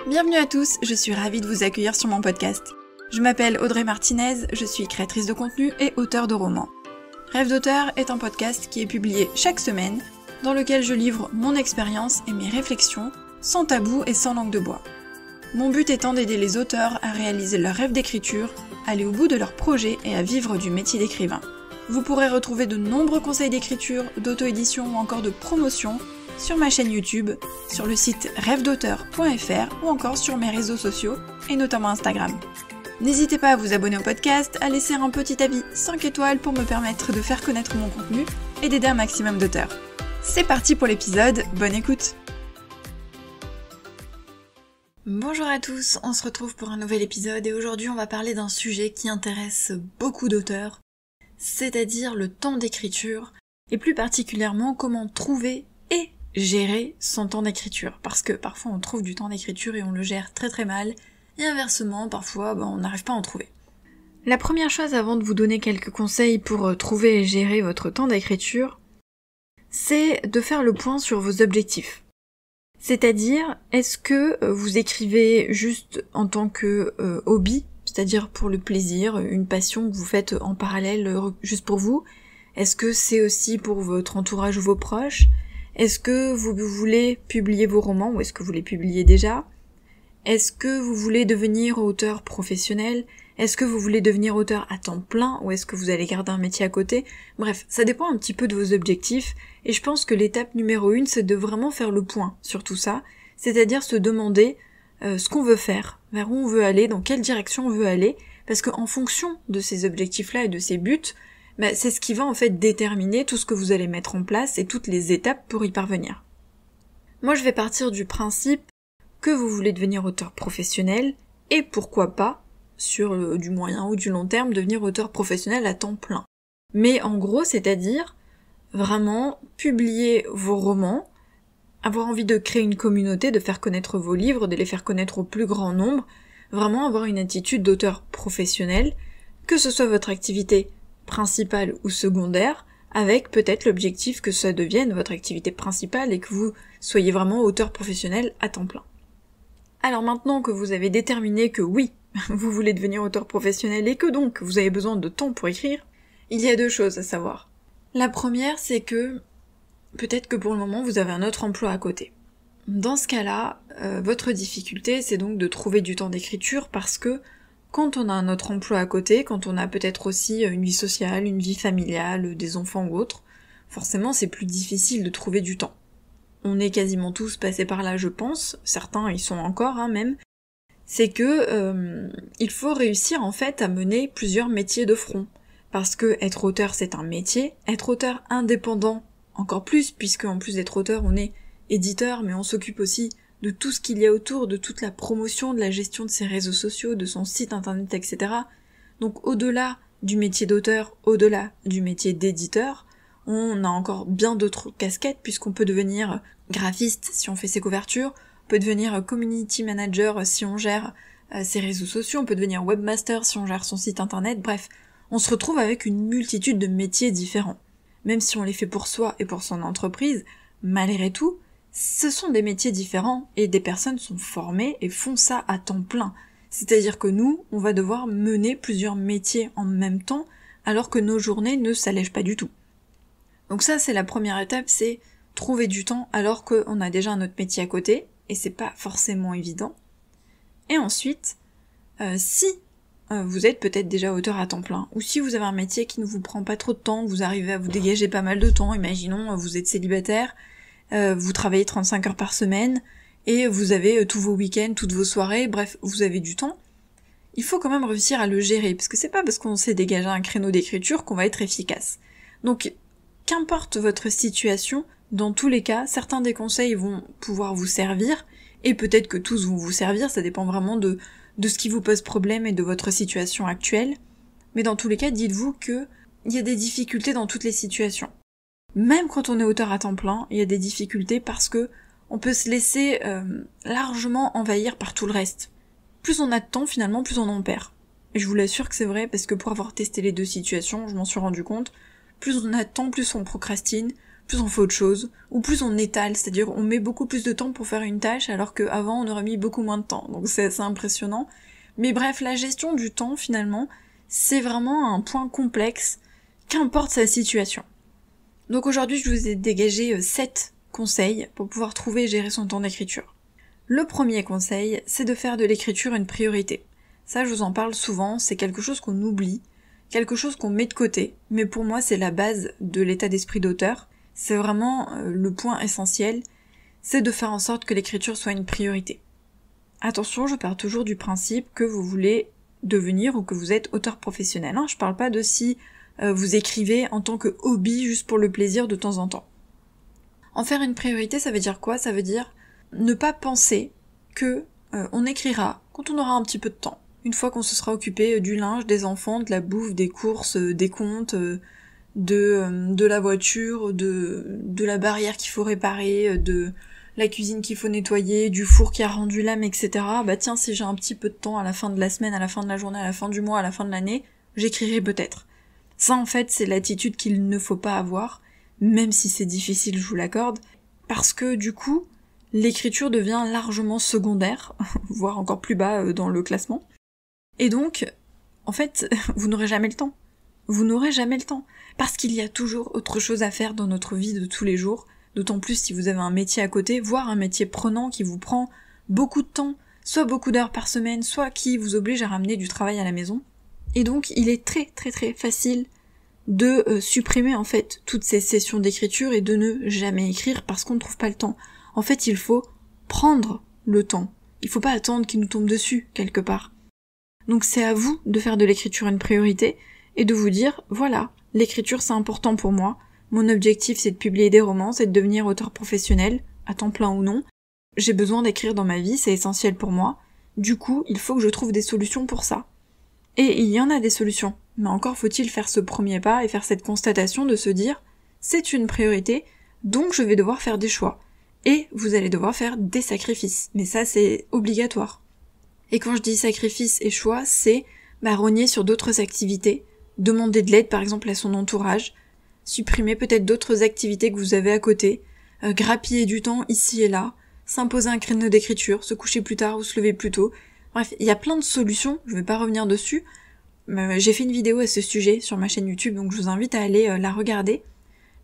Bienvenue à tous, je suis ravie de vous accueillir sur mon podcast. Je m'appelle Audrey Martinez, je suis créatrice de contenu et auteure de romans. Rêve d'auteur est un podcast qui est publié chaque semaine, dans lequel je livre mon expérience et mes réflexions, sans tabou et sans langue de bois. Mon but étant d'aider les auteurs à réaliser leur rêve d'écriture, aller au bout de leur projet et à vivre du métier d'écrivain. Vous pourrez retrouver de nombreux conseils d'écriture, d'auto-édition ou encore de promotion sur ma chaîne YouTube, sur le site rêvedauteur.fr ou encore sur mes réseaux sociaux et notamment Instagram. N'hésitez pas à vous abonner au podcast, à laisser un petit avis 5 étoiles pour me permettre de faire connaître mon contenu et d'aider un maximum d'auteurs. C'est parti pour l'épisode, bonne écoute! Bonjour à tous, on se retrouve pour un nouvel épisode et aujourd'hui on va parler d'un sujet qui intéresse beaucoup d'auteurs, c'est-à-dire le temps d'écriture et plus particulièrement comment trouver et gérer son temps d'écriture, parce que parfois on trouve du temps d'écriture et on le gère très très mal, et inversement, parfois on n'arrive pas à en trouver. La première chose avant de vous donner quelques conseils pour trouver et gérer votre temps d'écriture, c'est de faire le point sur vos objectifs. C'est-à-dire, est-ce que vous écrivez juste en tant que hobby, c'est-à-dire pour le plaisir, une passion que vous faites en parallèle juste pour vous? Est-ce que c'est aussi pour votre entourage ou vos proches? Est-ce que vous voulez publier vos romans ou est-ce que vous les publiez déjà? Est-ce que vous voulez devenir auteur professionnel? Est-ce que vous voulez devenir auteur à temps plein ou est-ce que vous allez garder un métier à côté? Bref, ça dépend un petit peu de vos objectifs et je pense que l'étape numéro 1, c'est de vraiment faire le point sur tout ça, c'est-à-dire se demander ce qu'on veut faire, vers où on veut aller, dans quelle direction on veut aller, parce qu'en fonction de ces objectifs-là et de ces buts, c'est ce qui va en fait déterminer tout ce que vous allez mettre en place et toutes les étapes pour y parvenir. Moi je vais partir du principe que vous voulez devenir auteur professionnel et pourquoi pas, sur du moyen ou du long terme, devenir auteur professionnel à temps plein. Mais en gros, c'est-à-dire vraiment publier vos romans, avoir envie de créer une communauté, de faire connaître vos livres, de les faire connaître au plus grand nombre, vraiment avoir une attitude d'auteur professionnel, que ce soit votre activité principale ou secondaire, avec peut-être l'objectif que ça devienne votre activité principale et que vous soyez vraiment auteur professionnel à temps plein. Alors maintenant que vous avez déterminé que oui, vous voulez devenir auteur professionnel et que donc vous avez besoin de temps pour écrire, il y a 2 choses à savoir. La première, c'est que peut-être que pour le moment vous avez un autre emploi à côté. Dans ce cas-là, votre difficulté c'est donc de trouver du temps d'écriture parce que quand on a un autre emploi à côté, quand on a peut-être aussi une vie sociale, une vie familiale, des enfants ou autre, forcément c'est plus difficile de trouver du temps. On est quasiment tous passés par là, je pense, certains y sont encore même, c'est que il faut réussir en fait à mener plusieurs métiers de front. Parce que être auteur c'est un métier, être auteur indépendant encore plus, puisque en plus d'être auteur on est éditeur, mais on s'occupe aussi de tout ce qu'il y a autour, de toute la promotion, de la gestion de ses réseaux sociaux, de son site internet, etc. Donc au-delà du métier d'auteur, au-delà du métier d'éditeur, on a encore bien d'autres casquettes, puisqu'on peut devenir graphiste si on fait ses couvertures, on peut devenir community manager si on gère ses réseaux sociaux, on peut devenir webmaster si on gère son site internet, bref, on se retrouve avec une multitude de métiers différents. Même si on les fait pour soi et pour son entreprise, malgré tout, ce sont des métiers différents et des personnes sont formées et font ça à temps plein. C'est-à-dire que nous, on va devoir mener plusieurs métiers en même temps alors que nos journées ne s'allègent pas du tout. Donc ça, c'est la première étape, c'est trouver du temps alors qu'on a déjà un autre métier à côté et c'est pas forcément évident. Et ensuite, si vous êtes peut-être déjà auteur à temps plein, ou si vous avez un métier qui ne vous prend pas trop de temps, vous arrivez à vous dégager pas mal de temps, imaginons vous êtes célibataire, vous travaillez 35 heures par semaine, et vous avez tous vos week-ends, toutes vos soirées, bref, vous avez du temps, il faut quand même réussir à le gérer, parce que c'est pas parce qu'on sait dégager un créneau d'écriture qu'on va être efficace. Donc, qu'importe votre situation, dans tous les cas, certains des conseils vont pouvoir vous servir, et peut-être que tous vont vous servir, ça dépend vraiment de ce qui vous pose problème et de votre situation actuelle, mais dans tous les cas, dites-vous que il y a des difficultés dans toutes les situations. Même quand on est auteur à temps plein, il y a des difficultés parce que on peut se laisser largement envahir par tout le reste. Plus on a de temps, finalement, plus on en perd. Et je vous l'assure que c'est vrai, parce que pour avoir testé les 2 situations, je m'en suis rendu compte, plus on a de temps, plus on procrastine, plus on fait autre chose, ou plus on étale, c'est-à-dire on met beaucoup plus de temps pour faire une tâche alors qu'avant on aurait mis beaucoup moins de temps, donc c'est assez impressionnant. Mais bref, la gestion du temps finalement, c'est vraiment un point complexe, qu'importe sa situation. Donc aujourd'hui je vous ai dégagé 7 conseils pour pouvoir trouver et gérer son temps d'écriture. Le premier conseil, c'est de faire de l'écriture une priorité. Ça je vous en parle souvent, c'est quelque chose qu'on oublie, quelque chose qu'on met de côté, mais pour moi c'est la base de l'état d'esprit d'auteur. C'est vraiment le point essentiel, c'est de faire en sorte que l'écriture soit une priorité. Attention, je pars toujours du principe que vous voulez devenir ou que vous êtes auteur professionnel. Je parle pas de si vous écrivez en tant que hobby juste pour le plaisir de temps en temps. En faire une priorité, ça veut dire quoi? Ça veut dire ne pas penser que on écrira quand on aura un petit peu de temps. Une fois qu'on se sera occupé du linge, des enfants, de la bouffe, des courses, des comptes, de la voiture, de la barrière qu'il faut réparer, de la cuisine qu'il faut nettoyer, du four qui a rendu l'âme, etc. Bah tiens, si j'ai un petit peu de temps à la fin de la semaine, à la fin de la journée, à la fin du mois, à la fin de l'année, j'écrirai peut-être. Ça en fait, c'est l'attitude qu'il ne faut pas avoir, même si c'est difficile, je vous l'accorde, parce que du coup, l'écriture devient largement secondaire, voire encore plus bas dans le classement. Et donc, en fait, vous n'aurez jamais le temps. Vous n'aurez jamais le temps. Parce qu'il y a toujours autre chose à faire dans notre vie de tous les jours, d'autant plus si vous avez un métier à côté, voire un métier prenant qui vous prend beaucoup de temps, soit beaucoup d'heures par semaine, soit qui vous oblige à ramener du travail à la maison. Et donc, il est très très très facile de supprimer en fait toutes ces sessions d'écriture et de ne jamais écrire parce qu'on ne trouve pas le temps. En fait, il faut prendre le temps. Il faut pas attendre qu'il nous tombe dessus, quelque part. Donc c'est à vous de faire de l'écriture une priorité et de vous dire, voilà, l'écriture c'est important pour moi, mon objectif c'est de publier des romans, c'est de devenir auteur professionnel, à temps plein ou non, j'ai besoin d'écrire dans ma vie, c'est essentiel pour moi, du coup il faut que je trouve des solutions pour ça. Et il y en a des solutions, mais encore faut-il faire ce premier pas et faire cette constatation de se dire, c'est une priorité, donc je vais devoir faire des choix. Et vous allez devoir faire des sacrifices, mais ça c'est obligatoire. Et quand je dis sacrifice et choix, c'est rogner sur d'autres activités, demander de l'aide par exemple à son entourage, supprimer peut-être d'autres activités que vous avez à côté, grappiller du temps ici et là, s'imposer un créneau d'écriture, se coucher plus tard ou se lever plus tôt. Bref, il y a plein de solutions, je vais pas revenir dessus. J'ai fait une vidéo à ce sujet sur ma chaîne YouTube, donc je vous invite à aller la regarder.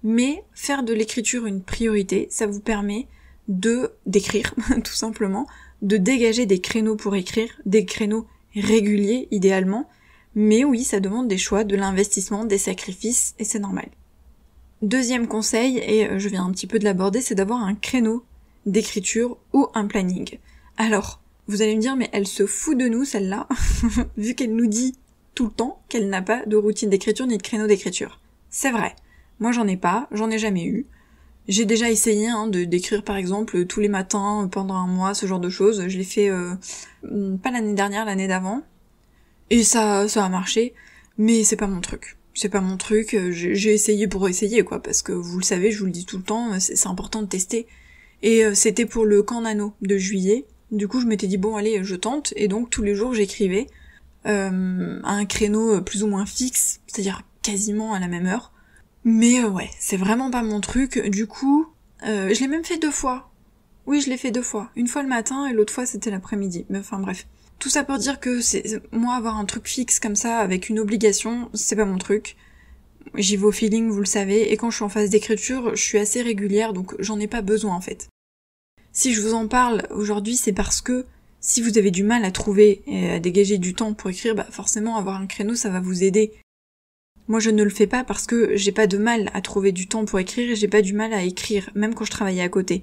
Mais faire de l'écriture une priorité, ça vous permet d'écrire, tout simplement, de dégager des créneaux pour écrire, des créneaux réguliers idéalement, mais oui, ça demande des choix, de l'investissement, des sacrifices, et c'est normal. Deuxième conseil, et je viens un petit peu de l'aborder, c'est d'avoir un créneau d'écriture ou un planning. Alors, vous allez me dire, mais elle se fout de nous celle-là, vu qu'elle nous dit tout le temps qu'elle n'a pas de routine d'écriture ni de créneau d'écriture. C'est vrai, moi j'en ai pas, j'en ai jamais eu. J'ai déjà essayé d'écrire par exemple tous les matins pendant un mois, ce genre de choses. Je l'ai fait pas l'année dernière, l'année d'avant. Et ça a marché, mais c'est pas mon truc. C'est pas mon truc, j'ai essayé pour essayer quoi, parce que vous le savez, je vous le dis tout le temps, c'est important de tester. Et c'était pour le camp nano de juillet. Du coup je m'étais dit bon allez, je tente, et donc tous les jours j'écrivais à un créneau plus ou moins fixe, c'est-à-dire quasiment à la même heure. Mais ouais, c'est vraiment pas mon truc, du coup, je l'ai même fait 2 fois. Oui, je l'ai fait 2 fois. Une fois le matin et l'autre fois c'était l'après-midi. Mais enfin bref. Tout ça pour dire que moi avoir un truc fixe comme ça, avec une obligation, c'est pas mon truc. J'y vais au feeling, vous le savez, et quand je suis en phase d'écriture, je suis assez régulière, donc j'en ai pas besoin en fait. Si je vous en parle aujourd'hui, c'est parce que si vous avez du mal à trouver et à dégager du temps pour écrire, forcément avoir un créneau ça va vous aider. Moi je ne le fais pas parce que j'ai pas de mal à trouver du temps pour écrire et j'ai pas du mal à écrire, même quand je travaillais à côté.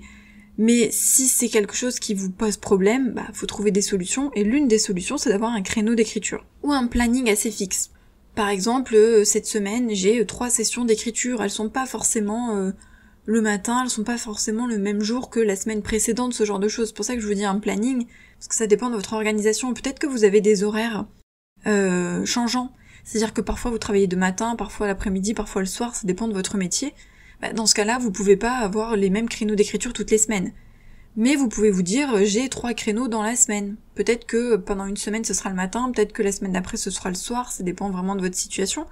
Mais si c'est quelque chose qui vous pose problème, faut trouver des solutions, et l'une des solutions c'est d'avoir un créneau d'écriture. Ou un planning assez fixe. Par exemple, cette semaine j'ai 3 sessions d'écriture, elles sont pas forcément le matin, elles sont pas forcément le même jour que la semaine précédente, ce genre de choses. C'est pour ça que je vous dis un planning, parce que ça dépend de votre organisation. Peut-être que vous avez des horaires changeants. C'est-à-dire que parfois vous travaillez de matin, parfois l'après-midi, parfois le soir, ça dépend de votre métier. Dans ce cas-là, vous pouvez pas avoir les mêmes créneaux d'écriture toutes les semaines. Mais vous pouvez vous dire, j'ai 3 créneaux dans la semaine. Peut-être que pendant une semaine ce sera le matin, peut-être que la semaine d'après ce sera le soir, ça dépend vraiment de votre situation.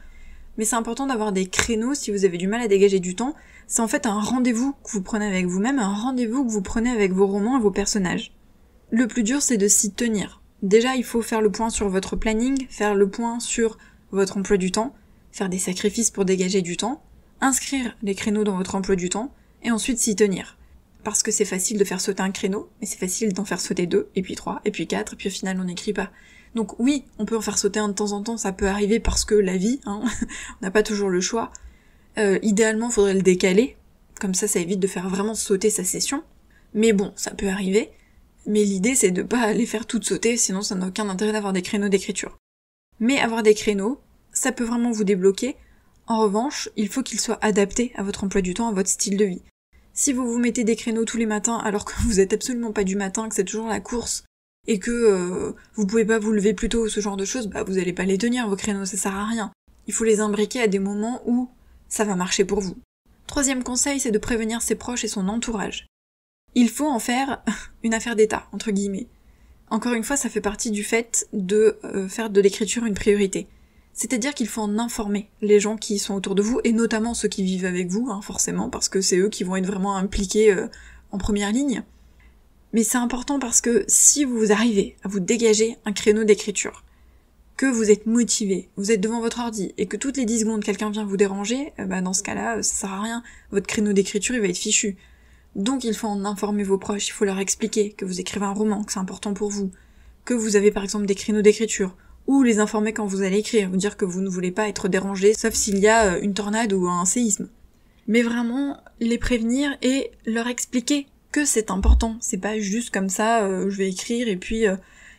mais c'est important d'avoir des créneaux si vous avez du mal à dégager du temps. C'est en fait un rendez-vous que vous prenez avec vous-même, un rendez-vous que vous prenez avec vos romans et vos personnages. Le plus dur, c'est de s'y tenir. Déjà, il faut faire le point sur votre planning, faire le point sur votre emploi du temps, faire des sacrifices pour dégager du temps, inscrire les créneaux dans votre emploi du temps, et ensuite s'y tenir. Parce que c'est facile de faire sauter un créneau, mais c'est facile d'en faire sauter 2, et puis 3, et puis 4, et puis au final on n'écrit pas. Donc oui, on peut en faire sauter un de temps en temps, ça peut arriver parce que la vie, on n'a pas toujours le choix. Idéalement, faudrait le décaler, comme ça évite de faire vraiment sauter sa session. Mais bon, ça peut arriver. Mais l'idée, c'est de pas les faire toutes sauter, sinon ça n'a aucun intérêt d'avoir des créneaux d'écriture. Mais avoir des créneaux, ça peut vraiment vous débloquer. En revanche, il faut qu'ils soient adaptés à votre emploi du temps, à votre style de vie. Si vous vous mettez des créneaux tous les matins alors que vous êtes absolument pas du matin, que c'est toujours la course, et que vous pouvez pas vous lever plus tôt, ce genre de choses, vous allez pas les tenir, vos créneaux, ça sert à rien. Il faut les imbriquer à des moments où ça va marcher pour vous. Troisième conseil, c'est de prévenir ses proches et son entourage. Il faut en faire une affaire d'État, entre guillemets. Encore une fois, ça fait partie du fait de faire de l'écriture une priorité. C'est-à-dire qu'il faut en informer les gens qui sont autour de vous, et notamment ceux qui vivent avec vous, forcément, parce que c'est eux qui vont être vraiment impliqués en première ligne. Mais c'est important parce que si vous arrivez à vous dégager un créneau d'écriture, que vous êtes motivé, vous êtes devant votre ordi, et que toutes les 10 secondes quelqu'un vient vous déranger, dans ce cas-là, ça sert à rien. Votre créneau d'écriture, il va être fichu. Donc il faut en informer vos proches, il faut leur expliquer que vous écrivez un roman, que c'est important pour vous, que vous avez par exemple des créneaux d'écriture, ou les informer quand vous allez écrire, vous dire que vous ne voulez pas être dérangé, sauf s'il y a une tornade ou un séisme. Mais vraiment, les prévenir et leur expliquer que c'est important, c'est pas juste comme ça, je vais écrire, et puis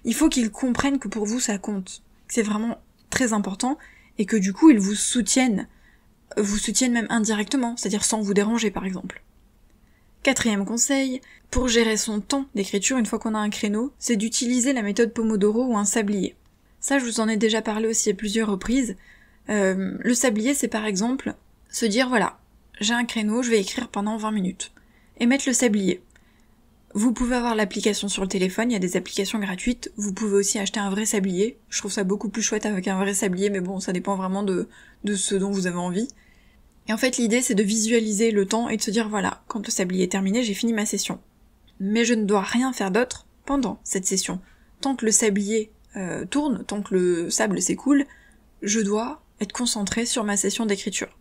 il faut qu'ils comprennent que pour vous ça compte, que c'est vraiment très important, et que du coup ils vous soutiennent même indirectement, c'est-à-dire sans vous déranger par exemple. Quatrième conseil, pour gérer son temps d'écriture une fois qu'on a un créneau, c'est d'utiliser la méthode Pomodoro ou un sablier. Ça, je vous en ai déjà parlé aussi à plusieurs reprises. Le sablier, c'est par exemple se dire, voilà, j'ai un créneau, je vais écrire pendant 20 minutes. Et mettre le sablier. Vous pouvez avoir l'application sur le téléphone, il y a des applications gratuites, vous pouvez aussi acheter un vrai sablier. Je trouve ça beaucoup plus chouette avec un vrai sablier, mais bon, ça dépend vraiment de ce dont vous avez envie. Et en fait, l'idée, c'est de visualiser le temps et de se dire, voilà, quand le sablier est terminé, j'ai fini ma session. Mais je ne dois rien faire d'autre pendant cette session. Tant que le sablier tourne, tant que le sable s'écoule, je dois être concentrée sur ma session d'écriture.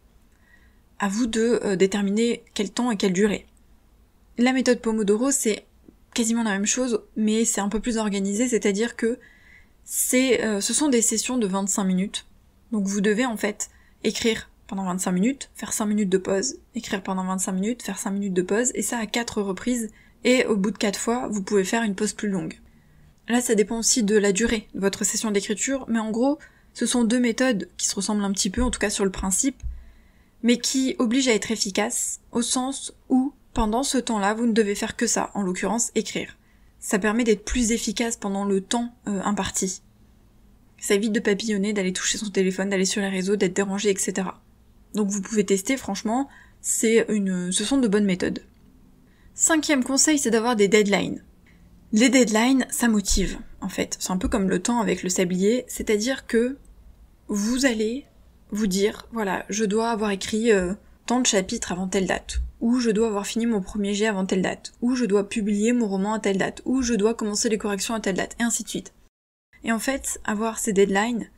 À vous de déterminer quel temps et quelle durée. La méthode Pomodoro, c'est quasiment la même chose, mais c'est un peu plus organisé, c'est-à-dire que ce sont des sessions de 25 minutes. Donc vous devez en fait écrire pendant 25 minutes, faire 5 minutes de pause, écrire pendant 25 minutes, faire 5 minutes de pause, et ça à 4 reprises, et au bout de 4 fois, vous pouvez faire une pause plus longue. Là, ça dépend aussi de la durée de votre session d'écriture, mais en gros, ce sont deux méthodes qui se ressemblent un petit peu, en tout cas sur le principe, mais qui obligent à être efficaces, au sens où, pendant ce temps-là, vous ne devez faire que ça, en l'occurrence, écrire. Ça permet d'être plus efficace pendant le temps imparti. Ça évite de papillonner, d'aller toucher son téléphone, d'aller sur les réseaux, d'être dérangé, etc. Donc vous pouvez tester, franchement, ce sont de bonnes méthodes. Cinquième conseil, c'est d'avoir des deadlines. Les deadlines, ça motive, en fait. C'est un peu comme le temps avec le sablier, c'est-à-dire que vous allez vous dire, voilà, je dois avoir écrit tant de chapitres avant telle date, ou je dois avoir fini mon premier jet avant telle date, ou je dois publier mon roman à telle date, ou je dois commencer les corrections à telle date, et ainsi de suite. Et en fait, avoir ces deadlines,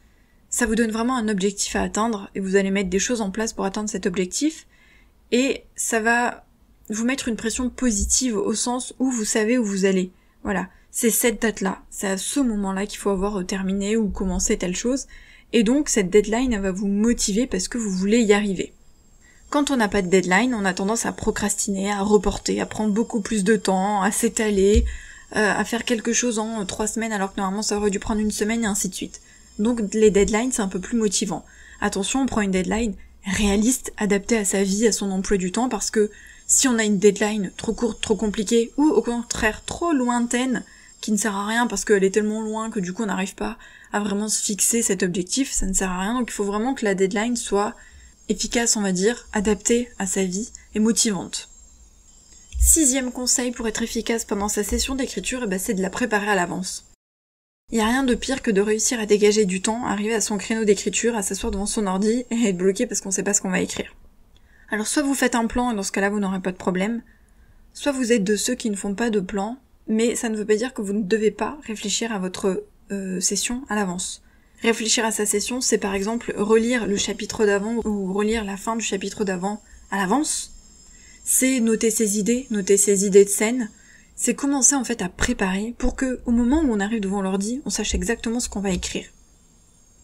ça vous donne vraiment un objectif à atteindre, et vous allez mettre des choses en place pour atteindre cet objectif, et ça va vous mettre une pression positive au sens où vous savez où vous allez. Voilà, c'est cette date-là, c'est à ce moment-là qu'il faut avoir terminé ou commencé telle chose, et donc cette deadline, elle va vous motiver parce que vous voulez y arriver. Quand on n'a pas de deadline, on a tendance à procrastiner, à reporter, à prendre beaucoup plus de temps, à s'étaler, à faire quelque chose en 3 semaines alors que normalement ça aurait dû prendre 1 semaine et ainsi de suite. Donc les deadlines, c'est un peu plus motivant. Attention, on prend une deadline réaliste, adaptée à sa vie, à son emploi du temps, parce que si on a une deadline trop courte, trop compliquée, ou au contraire trop lointaine, qui ne sert à rien parce qu'elle est tellement loin que du coup on n'arrive pas à vraiment se fixer cet objectif, ça ne sert à rien, donc il faut vraiment que la deadline soit efficace, on va dire, adaptée à sa vie et motivante. 6e conseil pour être efficace pendant sa session d'écriture, c'est de la préparer à l'avance. Il n'y a rien de pire que de réussir à dégager du temps, arriver à son créneau d'écriture, à s'asseoir devant son ordi et être bloqué parce qu'on sait pas ce qu'on va écrire. Alors soit vous faites un plan et dans ce cas-là vous n'aurez pas de problème, soit vous êtes de ceux qui ne font pas de plan, mais ça ne veut pas dire que vous ne devez pas réfléchir à votre session à l'avance. Réfléchir à sa session, c'est par exemple relire le chapitre d'avant ou relire la fin du chapitre d'avant à l'avance. C'est noter ses idées de scène. C'est commencer en fait à préparer pour que, au moment où on arrive devant l'ordi, on sache exactement ce qu'on va écrire.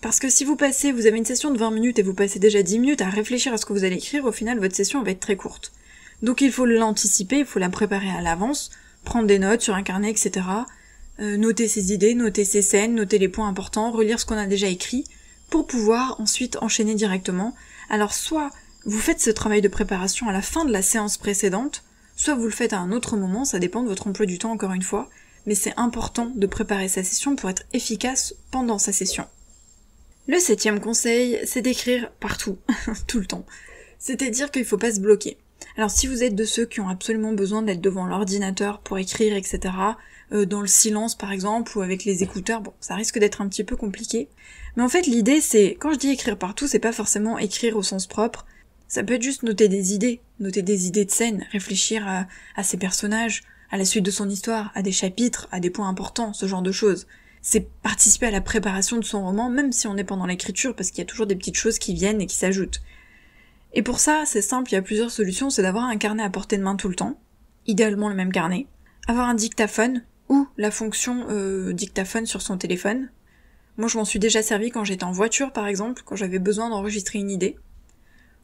Parce que si vous avez une session de 20 minutes et vous passez déjà 10 minutes à réfléchir à ce que vous allez écrire, au final votre session va être très courte. Donc il faut l'anticiper, il faut la préparer à l'avance, prendre des notes sur un carnet, etc. Noter ses idées, noter ses scènes, noter les points importants, relire ce qu'on a déjà écrit, pour pouvoir ensuite enchaîner directement. Alors soit vous faites ce travail de préparation à la fin de la séance précédente, soit vous le faites à un autre moment, ça dépend de votre emploi du temps encore une fois, mais c'est important de préparer sa session pour être efficace pendant sa session. Le 7e conseil, c'est d'écrire partout, tout le temps. C'est-à-dire qu'il faut pas se bloquer. Alors si vous êtes de ceux qui ont absolument besoin d'être devant l'ordinateur pour écrire, etc., dans le silence par exemple, ou avec les écouteurs, bon, ça risque d'être un petit peu compliqué. Mais en fait l'idée c'est, quand je dis écrire partout, c'est pas forcément écrire au sens propre, ça peut être juste noter des idées de scène, réfléchir à ses personnages, à la suite de son histoire, à des chapitres, à des points importants, ce genre de choses. C'est participer à la préparation de son roman, même si on est pendant l'écriture, parce qu'il y a toujours des petites choses qui viennent et qui s'ajoutent. Et pour ça, c'est simple, il y a plusieurs solutions, c'est d'avoir un carnet à portée de main tout le temps, idéalement le même carnet, avoir un dictaphone, ou la fonction dictaphone sur son téléphone. Moi je m'en suis déjà servi quand j'étais en voiture par exemple, quand j'avais besoin d'enregistrer une idée.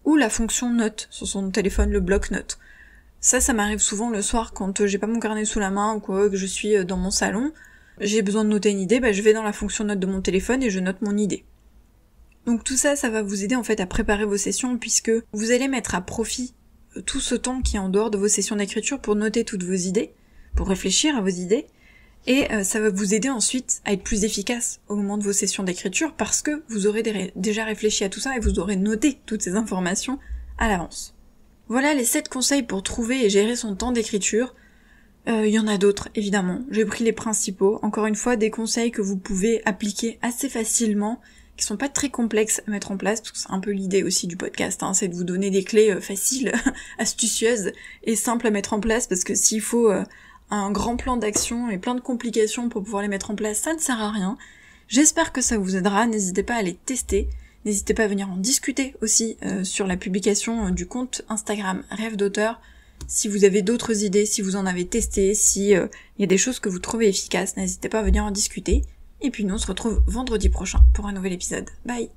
Ou la fonction note sur son téléphone, le bloc-notes. Ça m'arrive souvent le soir quand j'ai pas mon carnet sous la main ou quoi, que je suis dans mon salon, j'ai besoin de noter une idée, je vais dans la fonction note de mon téléphone et je note mon idée. Donc tout ça, ça va vous aider en fait à préparer vos sessions puisque vous allez mettre à profit tout ce temps qui est en dehors de vos sessions d'écriture pour noter toutes vos idées, pour réfléchir à vos idées, et ça va vous aider ensuite à être plus efficace au moment de vos sessions d'écriture parce que vous aurez déjà réfléchi à tout ça et vous aurez noté toutes ces informations à l'avance. Voilà les 7 conseils pour trouver et gérer son temps d'écriture. Il y en a d'autres, évidemment. J'ai pris les principaux. Encore une fois, des conseils que vous pouvez appliquer assez facilement, qui sont pas très complexes à mettre en place, parce que c'est un peu l'idée aussi du podcast, c'est de vous donner des clés faciles, astucieuses et simples à mettre en place, parce que s'il faut un grand plan d'action et plein de complications pour pouvoir les mettre en place, ça ne sert à rien. J'espère que ça vous aidera, n'hésitez pas à les tester, n'hésitez pas à venir en discuter aussi sur la publication du compte Instagram Rêve d'auteur, si vous avez d'autres idées, si vous en avez testé, si y a des choses que vous trouvez efficaces, n'hésitez pas à venir en discuter. Et puis nous on se retrouve vendredi prochain pour un nouvel épisode. Bye!